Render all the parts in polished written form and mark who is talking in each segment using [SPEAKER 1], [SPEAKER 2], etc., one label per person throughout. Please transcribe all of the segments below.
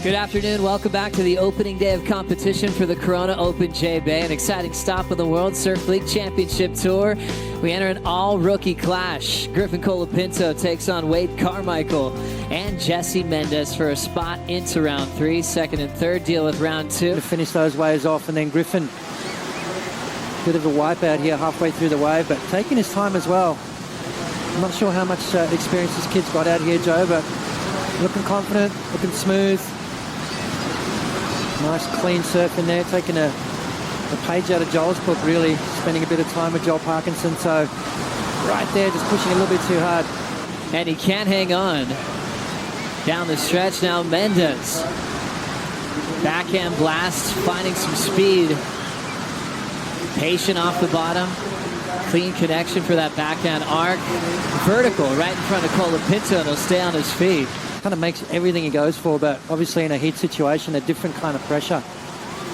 [SPEAKER 1] Good afternoon. Welcome back to the opening day of competition for the Corona Open J-Bay, an exciting stop of the World Surf League Championship Tour. We enter an all-rookie clash. Griffin Colapinto takes on Wade Carmichael and Jesse Mendes for a spot into round 3. Second and third deal with round 2.
[SPEAKER 2] To finish those waves off, and then Griffin, bit of a wipeout here halfway through the wave, but taking his time as well. I'm not sure how much experience this kid's got out here, Joe, but looking confident, looking smooth. Nice clean surf in there, taking a page out of Joel's book, really, spending a bit of time with Joel Parkinson. So right there, just pushing a little bit too hard.
[SPEAKER 1] And he can't hang on. Down the stretch now, Mendes. Backhand blast, finding some speed. Patient off the bottom. Clean connection for that backhand arc. Vertical right in front of Colapinto, and he'll stay on his feet.
[SPEAKER 2] Kind of makes everything he goes for, but obviously in a heat situation, a different kind of pressure.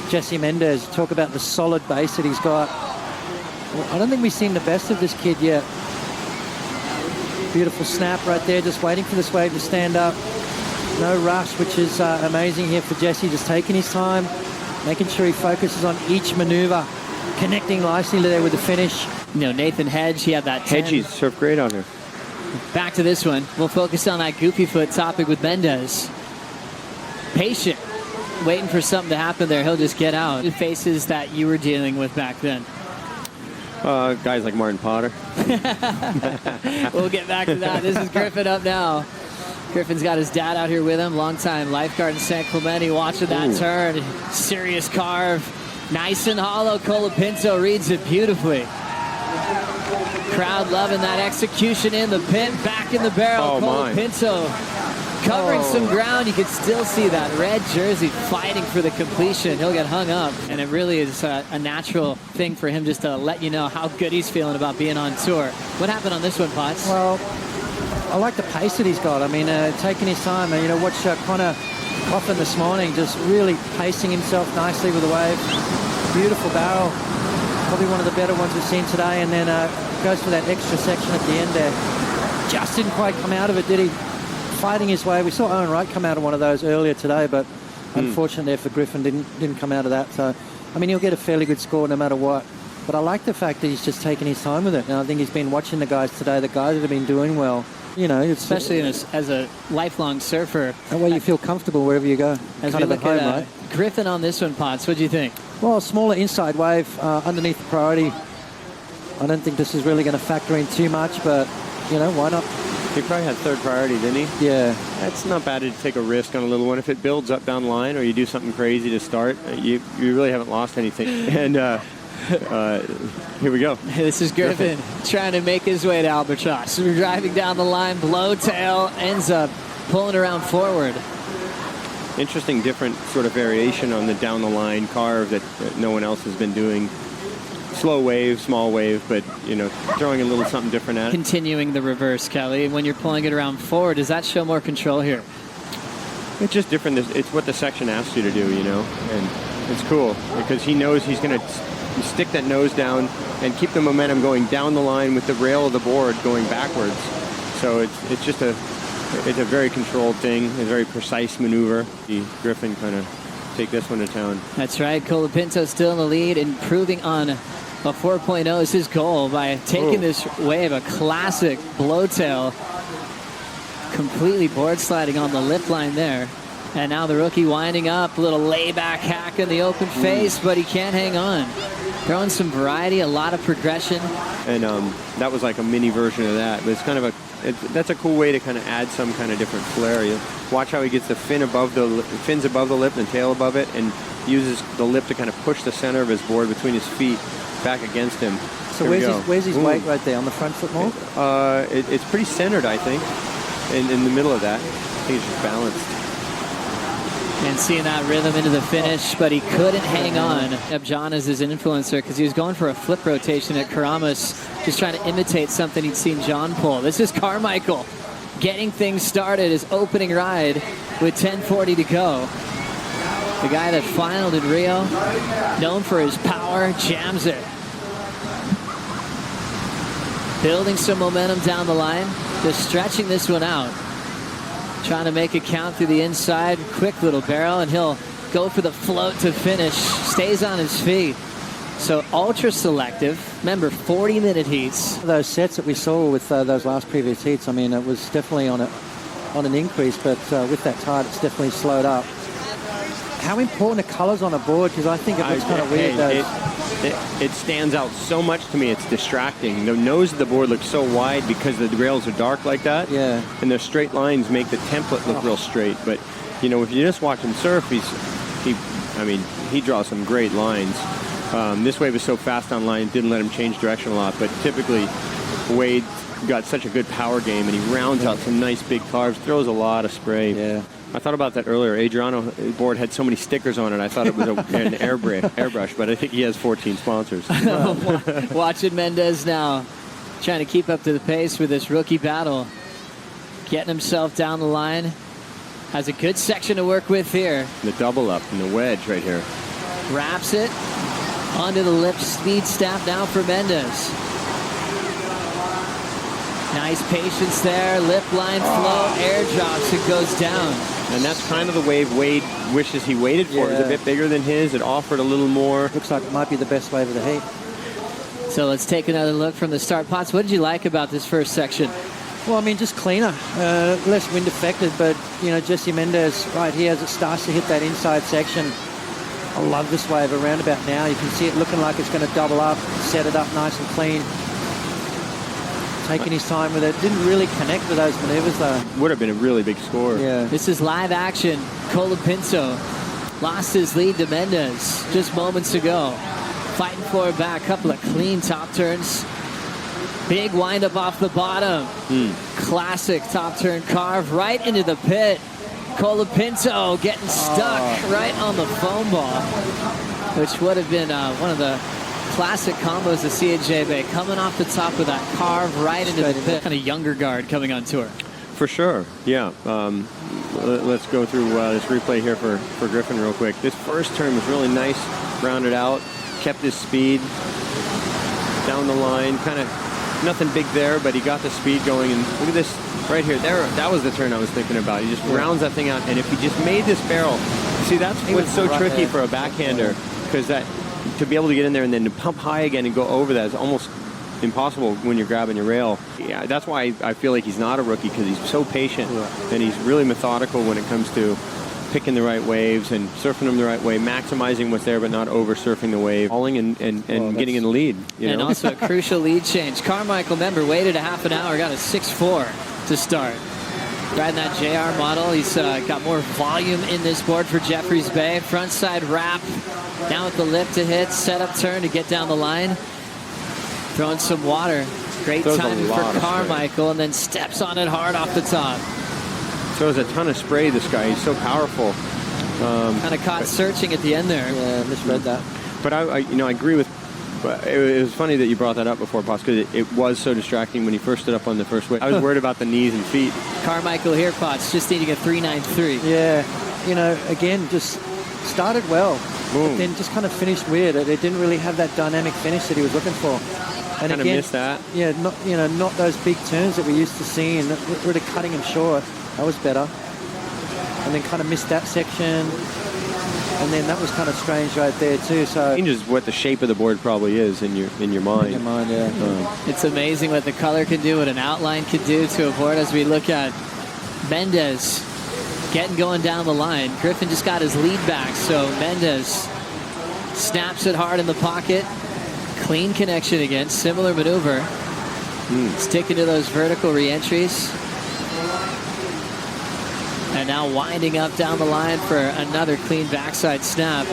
[SPEAKER 2] Jesse Mendes, talk about the solid base that he's got. Well, I don't think we've seen the best of this kid yet. Beautiful snap right there, just waiting for this wave to stand up. No rush, which is amazing here for Jesse, just taking his time, making sure he focuses on each maneuver, connecting nicely there with the finish.
[SPEAKER 1] You know, Nathan Hedge, he had that 10.
[SPEAKER 3] Hedges surf great on her.
[SPEAKER 1] Back to this one. We'll focus on that goofy foot topic with Mendes. Patient, waiting for something to happen there. He'll just get out. The faces that you were dealing with back then.
[SPEAKER 3] Guys like Martin Potter.
[SPEAKER 1] We'll get back to that. This is Griffin up now. Griffin's got his dad out here with him. Longtime lifeguard in San Clemente, watching that turn. Serious carve. Nice and hollow. Colapinto reads it beautifully. Crowd loving that execution in the pit, back in the barrel. Colapinto covering some ground. You can still see that red jersey fighting for the completion. He'll get hung up, and it really is a natural thing for him just to let you know how good he's feeling about being on tour. What happened on this one, Potts?
[SPEAKER 2] Well, I like the pace that he's got. I mean, taking his time. And, you know, watch Connor Coffin this morning, just really pacing himself nicely with the wave. Beautiful barrel. Probably one of the better ones we've seen today, and then goes for that extra section at the end there. Just didn't quite come out of it, did he? Fighting his way. We saw Owen Wright come out of one of those earlier today, but unfortunately there for Griffin, didn't come out of that. So, I mean, he'll get a fairly good score no matter what. But I like the fact that he's just taking his time with it. And I think he's been watching the guys today, the guys that have been doing well. You know,
[SPEAKER 1] especially as a lifelong surfer.
[SPEAKER 2] That way you feel comfortable wherever you go.
[SPEAKER 1] As
[SPEAKER 2] kind
[SPEAKER 1] we
[SPEAKER 2] of
[SPEAKER 1] look
[SPEAKER 2] at home,
[SPEAKER 1] at
[SPEAKER 2] right?
[SPEAKER 1] Griffin on this one, Potts, what do you think?
[SPEAKER 2] Well, a smaller inside wave underneath the priority. I don't think this is really going to factor in too much, but, you know, why not?
[SPEAKER 3] He probably had third priority, didn't he?
[SPEAKER 2] Yeah.
[SPEAKER 3] It's not bad to take a risk on a little one. If it builds up down the line or you do something crazy to start, you really haven't lost anything. And here we go.
[SPEAKER 1] This is Griffin trying to make his way to Albatross. We're driving down the line, blow tail, ends up pulling around forward.
[SPEAKER 3] Interesting, different sort of variation on the down the line carve that no one else has been doing. Slow wave, small wave, but, you know, throwing a little something different at it.
[SPEAKER 1] Continuing the reverse, Kelly. When you're pulling it around forward, does that show more control here?
[SPEAKER 3] It's just different. It's what the section asks you to do, you know, and it's cool because he knows he's going to stick that nose down and keep the momentum going down the line with the rail of the board going backwards. So it's just a very controlled thing, a very precise maneuver. Griffin kind of take this one to town.
[SPEAKER 1] That's right. Colapinto still in the lead, improving on a 4.0 is his goal by taking this wave, a classic blowtail, completely board sliding on the lip line there. And now the rookie winding up, a little layback hack in the open face, but he can't hang on. Throwing some variety, a lot of progression.
[SPEAKER 3] And that was like a mini version of that, but it's kind of that's a cool way to kind of add some kind of different flair. You watch how he gets the fins above the lip and tail above it, and uses the lip to kind of push the center of his board between his feet back against him.
[SPEAKER 2] So where's his weight right there, on the front foot more?
[SPEAKER 3] It's pretty centered, I think, in the middle of that. I think it's just balanced.
[SPEAKER 1] And seeing that rhythm into the finish, but he couldn't hang on. John is his influencer because he was going for a flip rotation at Karamas, just trying to imitate something he'd seen John pull. This is Carmichael getting things started, his opening ride with 10:40 to go. The guy that finaled in Rio, known for his power, jams it. Building some momentum down the line, just stretching this one out. trying to make it count through the inside. Quick little barrel, and he'll go for the float to finish. Stays on his feet. So ultra selective. Remember, 40-minute heats.
[SPEAKER 2] Those sets that we saw with those last previous heats, I mean, it was definitely on an increase, but with that tide, it's definitely slowed up. How important are colors on a board? Because I think it looks kind of weird.
[SPEAKER 3] It stands out so much to me. It's distracting. The nose of the board looks so wide because the rails are dark like that.
[SPEAKER 2] Yeah.
[SPEAKER 3] And the straight lines make the template look real straight. But you know, if you just watch him surf, he draws some great lines. This wave is so fast on line, it didn't let him change direction a lot. But typically, Wade got such a good power game, and he rounds out some nice big carves, throws a lot of spray.
[SPEAKER 2] Yeah.
[SPEAKER 3] I thought about that earlier. Adriano's board had so many stickers on it. I thought it was an airbrush, but I think he has 14 sponsors.
[SPEAKER 1] Watching Mendes now, trying to keep up to the pace with this rookie battle. Getting himself down the line. Has a good section to work with here.
[SPEAKER 3] The double up and the wedge right here.
[SPEAKER 1] Wraps it onto the lip speed staff now for Mendes. Nice patience there. Lip line flow, air drops, it goes down.
[SPEAKER 3] And that's kind of the wave Wade wishes he waited for. It was a bit bigger than his. It offered a little more.
[SPEAKER 2] Looks like it might be the best wave of the heat.
[SPEAKER 1] So let's take another look from the start. Potts, what did you like about this first section?
[SPEAKER 2] Well, I mean, just cleaner, less wind affected, but, you know, Jesse Mendes right here as it starts to hit that inside section. I love this wave around about now. You can see it looking like it's going to double up, set it up nice and clean. Taking his time with it. Didn't really connect with those maneuvers, though.
[SPEAKER 3] Would have been a really big score.
[SPEAKER 2] Yeah.
[SPEAKER 1] This is live action. Colapinto lost his lead to Mendes just moments ago. Fighting for it back. Couple of clean top turns. Big windup off the bottom. Classic top turn carve right into the pit. Colapinto getting stuck right on the foam ball, which would have been one of the classic combos of C&J Bay, coming off the top with that carve right into the pit. Kind of younger guard coming on tour.
[SPEAKER 3] For sure, yeah. Let's go through this replay here for Griffin real quick. This first turn was really nice, rounded out, kept his speed down the line, kind of nothing big there, but he got the speed going. And look at this right here. That was the turn I was thinking about. He just rounds that thing out, and if he just made this barrel, see, that's what's so tricky for a backhander, because that to be able to get in there and then to pump high again and go over that is almost impossible when you're grabbing your rail. Yeah, that's why I feel like he's not a rookie, because he's so patient and he's really methodical when it comes to picking the right waves and surfing them the right way, maximizing what's there but not over surfing the wave, falling and getting in the lead.
[SPEAKER 1] And also a crucial lead change. Carmichael, remember, waited a half an hour, got a 6-4 to start. Riding that JR model, he's got more volume in this board for Jeffreys Bay. Front side wrap, down with the lip to hit, set up turn to get down the line. Throwing some water. Great timing for Carmichael, and then steps on it hard off the top.
[SPEAKER 3] Throws a ton of spray, this guy. He's so powerful.
[SPEAKER 1] Kind of caught searching at the end there.
[SPEAKER 2] Yeah, misread that.
[SPEAKER 3] But I agree with. But it was funny that you brought that up before, Potts, because it was so distracting when he first stood up on the first wave. I was worried about the knees and feet.
[SPEAKER 1] Carmichael here, Potts, just needing a 3.93.
[SPEAKER 2] Yeah, again, just started well, but then just kind of finished weird. It didn't really have that dynamic finish that he was looking for. And
[SPEAKER 3] kind of missed that.
[SPEAKER 2] Yeah, not those big turns that we used to see, and really cutting him short. That was better. And then kind of missed that section. And then that was kind of strange right there too. So
[SPEAKER 3] changes what the shape of the board probably is in your mind.
[SPEAKER 2] In your mind, yeah.
[SPEAKER 1] It's amazing what the color can do, what an outline can do to a board as we look at Mendes getting going down the line. Griffin just got his lead back, so Mendes snaps it hard in the pocket. Clean connection again, similar maneuver. Sticking to those vertical re-entries. And now winding up down the line for another clean backside snap.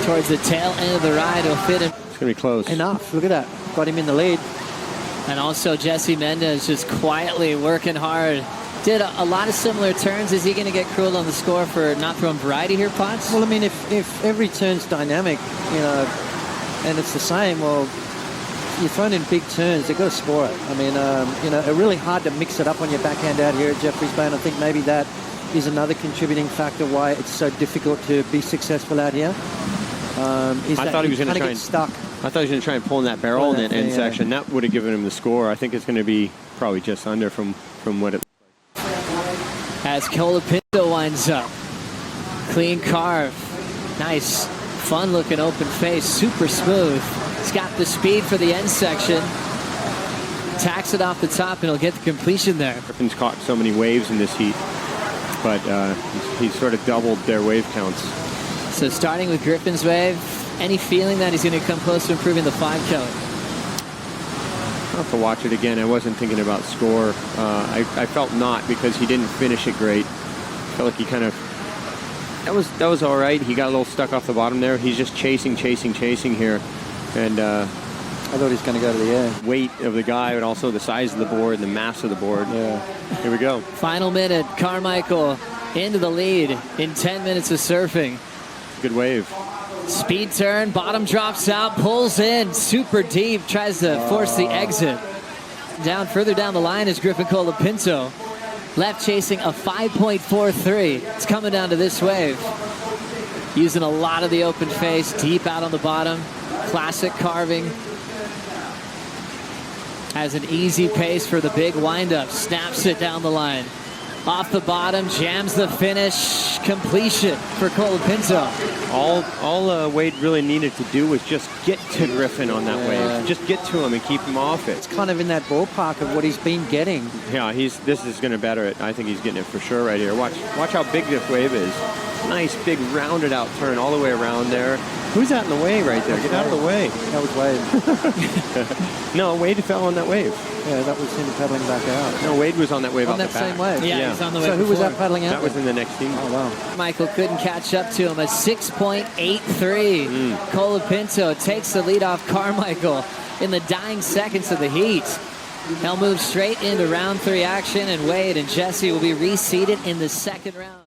[SPEAKER 1] Towards the tail end of the ride, he'll fit him.
[SPEAKER 3] It's going to be close.
[SPEAKER 2] Enough, look at that. Got him in the lead.
[SPEAKER 1] And also Jesse Mendes just quietly working hard. Did a lot of similar turns. Is he going to get cruel on the score for not throwing variety here, Potts?
[SPEAKER 2] Well, I mean, if every turn's dynamic, and it's the same, well, you're throwing in big turns, they've got to score it. I mean, it's really hard to mix it up on your backhand out here at Jeffreys Bay, and I think maybe that is another contributing factor why it's so difficult to be successful out here.
[SPEAKER 3] I thought he was going to try and
[SPEAKER 2] stuck.
[SPEAKER 3] I thought he was going to try and pull in that barrel in that end section. That would have given him the score. I think it's going to be probably just under from what it looks like.
[SPEAKER 1] as Colapinto winds up. Clean carve. Nice, fun-looking open face. Super smooth. He's got the speed for the end section. Tacks it off the top, and he'll get the completion there.
[SPEAKER 3] Griffin's caught so many waves in this heat, but he's sort of doubled their wave counts.
[SPEAKER 1] So starting with Griffin's wave, any feeling that he's going to come close to improving the 5 count?
[SPEAKER 3] I'll have to watch it again. I wasn't thinking about score. I felt not, because he didn't finish it great. I felt like he kind of... That was all right. He got a little stuck off the bottom there. He's just chasing here. And
[SPEAKER 2] I thought he was going to go to the air.
[SPEAKER 3] Weight of the guy, but also the size of the board and the mass of the board.
[SPEAKER 2] Yeah.
[SPEAKER 3] Here we go.
[SPEAKER 1] Final minute. Carmichael into the lead in 10 minutes of surfing.
[SPEAKER 3] Good wave.
[SPEAKER 1] Speed turn, bottom drops out, pulls in, super deep, tries to force the exit. Further down the line is Griffin Colapinto. Left chasing a 5.43. It's coming down to this wave. Using a lot of the open face, deep out on the bottom. Classic carving. Has an easy pace for the big windup. Snaps it down the line. Off the bottom, jams the finish. Completion for Colapinto.
[SPEAKER 3] All Wade really needed to do was just get to Griffin on that wave. Just get to him and keep him off it.
[SPEAKER 2] It's kind of in that ballpark of what he's been getting.
[SPEAKER 3] Yeah, this is going to better it. I think he's getting it for sure right here. Watch how big this wave is. Nice, big, rounded out turn all the way around there. Who's out in the way right there? Get out of the way.
[SPEAKER 2] That was Wade.
[SPEAKER 3] No, Wade fell on that wave.
[SPEAKER 2] Yeah, that was him paddling back out.
[SPEAKER 3] No, Wade was on that wave
[SPEAKER 2] on
[SPEAKER 3] out
[SPEAKER 2] that
[SPEAKER 3] the back.
[SPEAKER 2] same wave?
[SPEAKER 1] Yeah, he's on the wave
[SPEAKER 2] So who was
[SPEAKER 1] before.
[SPEAKER 2] that paddling out?
[SPEAKER 3] That was in the next team.
[SPEAKER 2] Oh, wow.
[SPEAKER 1] Michael couldn't catch up to him. A 6.83. Colapinto takes the lead off Carmichael in the dying seconds of the heat. He'll move straight into round 3 action, and Wade and Jesse will be reseeded in the second round.